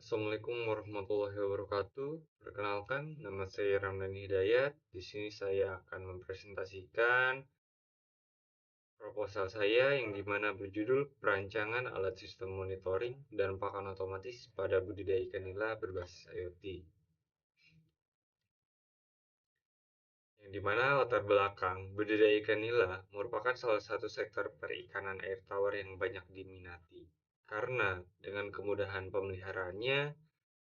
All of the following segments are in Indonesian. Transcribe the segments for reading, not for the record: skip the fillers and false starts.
Assalamualaikum warahmatullahi wabarakatuh. Perkenalkan, nama saya Ramdan Hidayat. Di sini saya akan mempresentasikan proposal saya yang dimana berjudul Perancangan Alat Sistem Monitoring dan Pakan Otomatis pada Budidaya Ikan Nila Berbasis IoT. Yang dimana latar belakang budidaya ikan nila merupakan salah satu sektor perikanan air tawar yang banyak diminati. Karena dengan kemudahan pemeliharaannya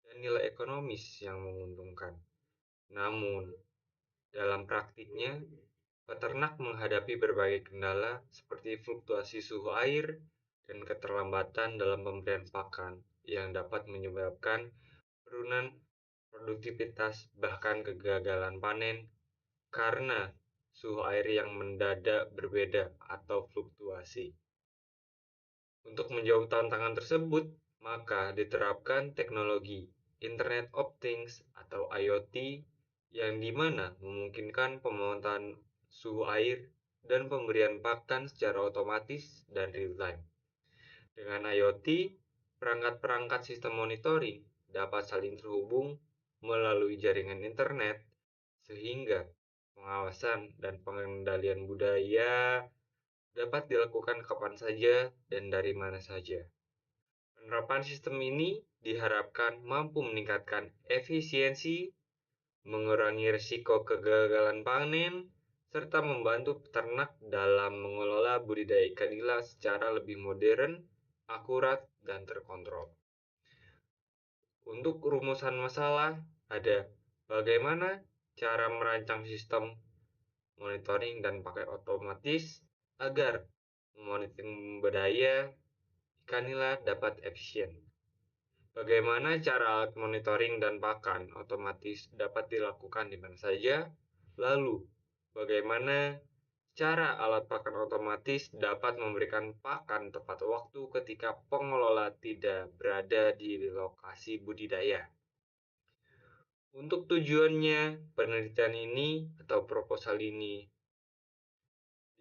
dan nilai ekonomis yang menguntungkan. Namun, dalam praktiknya, peternak menghadapi berbagai kendala seperti fluktuasi suhu air dan keterlambatan dalam pemberian pakan yang dapat menyebabkan penurunan produktivitas bahkan kegagalan panen karena suhu air yang mendadak berbeda atau fluktuasi. Untuk menjawab tantangan tersebut, maka diterapkan teknologi Internet of Things atau IoT yang dimana memungkinkan pemantauan suhu air dan pemberian pakan secara otomatis dan real-time. Dengan IoT, perangkat-perangkat sistem monitoring dapat saling terhubung melalui jaringan internet sehingga pengawasan dan pengendalian budaya dapat dilakukan kapan saja dan dari mana saja. Penerapan sistem ini diharapkan mampu meningkatkan efisiensi, mengurangi risiko kegagalan panen, serta membantu peternak dalam mengelola budidaya ikan nila secara lebih modern, akurat, dan terkontrol. Untuk rumusan masalah, ada bagaimana cara merancang sistem monitoring dan pakai otomatis agar memonitor budidaya ikan nila dapat efisien. Bagaimana cara alat monitoring dan pakan otomatis dapat dilakukan di mana saja? Lalu, bagaimana cara alat pakan otomatis dapat memberikan pakan tepat waktu ketika pengelola tidak berada di lokasi budidaya? Untuk tujuannya, penelitian ini atau proposal ini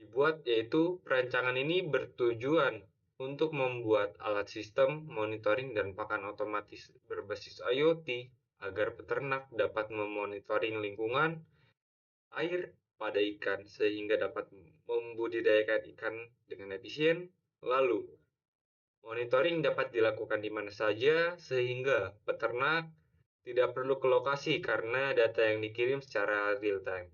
dibuat yaitu perancangan ini bertujuan untuk membuat alat sistem monitoring dan pakan otomatis berbasis IoT agar peternak dapat memonitoring lingkungan air pada ikan sehingga dapat membudidayakan ikan dengan efisien. Lalu, monitoring dapat dilakukan di mana saja sehingga peternak tidak perlu ke lokasi karena data yang dikirim secara real time.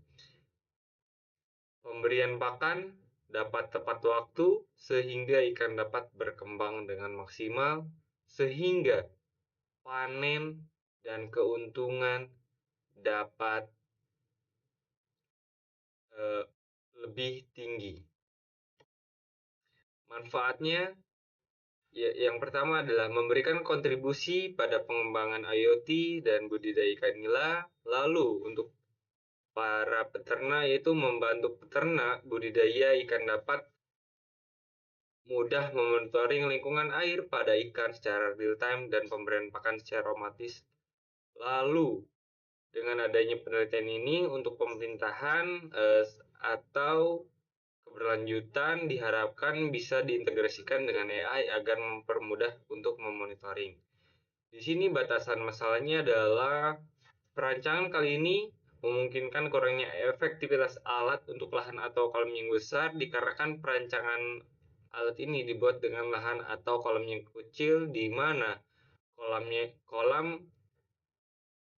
Pemberian pakan dapat tepat waktu sehingga ikan dapat berkembang dengan maksimal sehingga panen dan keuntungan dapat lebih tinggi. Manfaatnya yang pertama adalah memberikan kontribusi pada pengembangan IoT dan budidaya ikan nila. Lalu untuk para peternak yaitu membantu peternak budidaya ikan dapat mudah memonitoring lingkungan air pada ikan secara real time dan pemberian pakan secara otomatis. Lalu, dengan adanya penelitian ini untuk pemerintahan atau keberlanjutan diharapkan bisa diintegrasikan dengan AI agar mempermudah untuk memonitoring. Di sini batasan masalahnya adalah perancangan kali ini memungkinkan kurangnya efektivitas alat untuk lahan atau kolam yang besar dikarenakan perancangan alat ini dibuat dengan lahan atau kolam yang kecil di mana kolam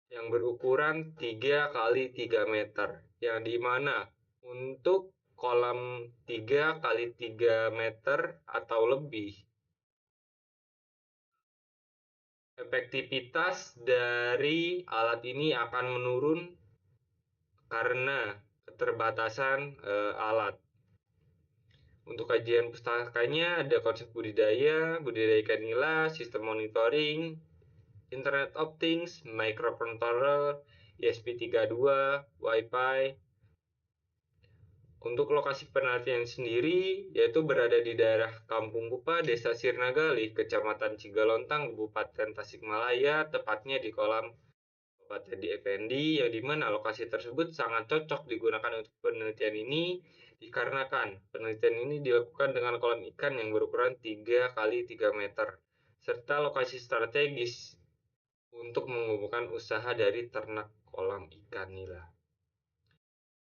yang berukuran 3 kali 3 meter yang di mana untuk kolam 3 kali 3 meter atau lebih efektivitas dari alat ini akan menurun karena keterbatasan alat. Untuk kajian pustakanya ada konsep budidaya ikan nila, sistem monitoring, Internet of Things, microcontroller, ESP32, Wi-Fi. Untuk lokasi penelitian sendiri, yaitu berada di daerah Kampung Kupa, Desa Sirnagali, Kecamatan Cigalontang, Kabupaten Tasikmalaya, tepatnya di kolam Kabupaten di Effendi, yang dimana lokasi tersebut sangat cocok digunakan untuk penelitian ini, dikarenakan penelitian ini dilakukan dengan kolam ikan yang berukuran 3 kali 3 meter, serta lokasi strategis untuk mengumpulkan usaha dari ternak kolam ikan nila.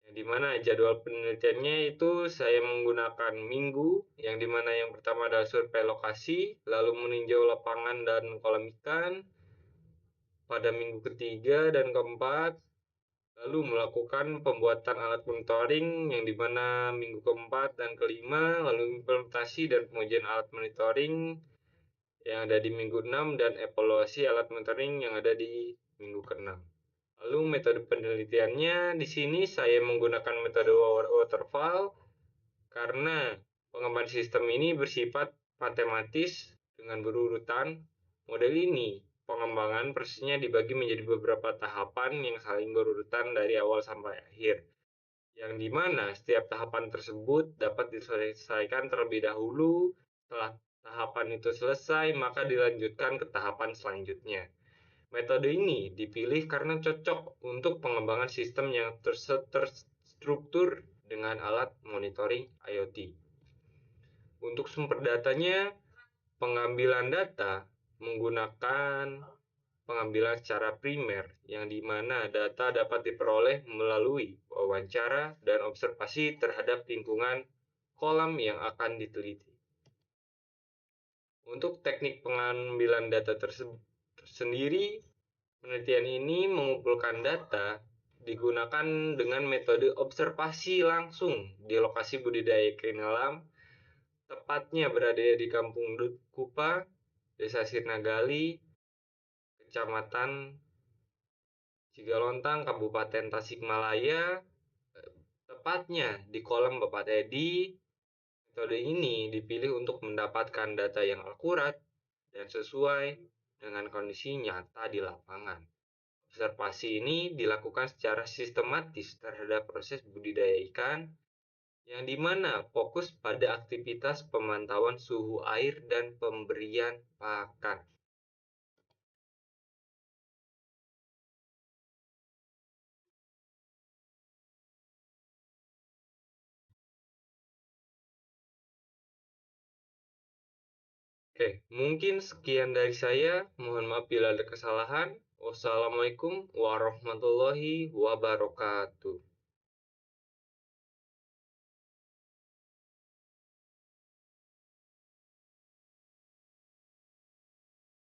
Yang dimana jadwal penelitiannya itu saya menggunakan minggu, yang dimana yang pertama adalah survei lokasi, lalu meninjau lapangan dan kolam ikan pada minggu ketiga dan keempat, lalu melakukan pembuatan alat monitoring yang dimana minggu keempat dan kelima, lalu implementasi dan pengujian alat monitoring yang ada di minggu 6 dan evaluasi alat monitoring yang ada di minggu ke-6. Lalu metode penelitiannya di sini saya menggunakan metode waterfall karena pengembangan sistem ini bersifat matematis dengan berurutan. Model ini pengembangan persisnya dibagi menjadi beberapa tahapan yang saling berurutan dari awal sampai akhir, yang dimana setiap tahapan tersebut dapat diselesaikan terlebih dahulu. Setelah tahapan itu selesai, maka dilanjutkan ke tahapan selanjutnya. Metode ini dipilih karena cocok untuk pengembangan sistem yang terstruktur dengan alat monitoring IoT. Untuk sumber datanya, pengambilan data menggunakan pengambilan secara primer, yang dimana data dapat diperoleh melalui wawancara dan observasi terhadap lingkungan kolam yang akan diteliti. Untuk teknik pengambilan data sendiri, penelitian ini mengumpulkan data digunakan dengan metode observasi langsung di lokasi budidaya ikan nila, tepatnya berada di Kampung Kupa, Desa Sirnagali, Kecamatan Cigalontang, Kabupaten Tasikmalaya, tepatnya di kolam Bapak Teddy. Metode ini dipilih untuk mendapatkan data yang akurat dan sesuai dengan kondisi nyata di lapangan. Observasi ini dilakukan secara sistematis terhadap proses budidaya ikan, yang dimana fokus pada aktivitas pemantauan suhu air dan pemberian pakan. Oke, mungkin sekian dari saya. Mohon maaf bila ada kesalahan. Wassalamualaikum warahmatullahi wabarakatuh.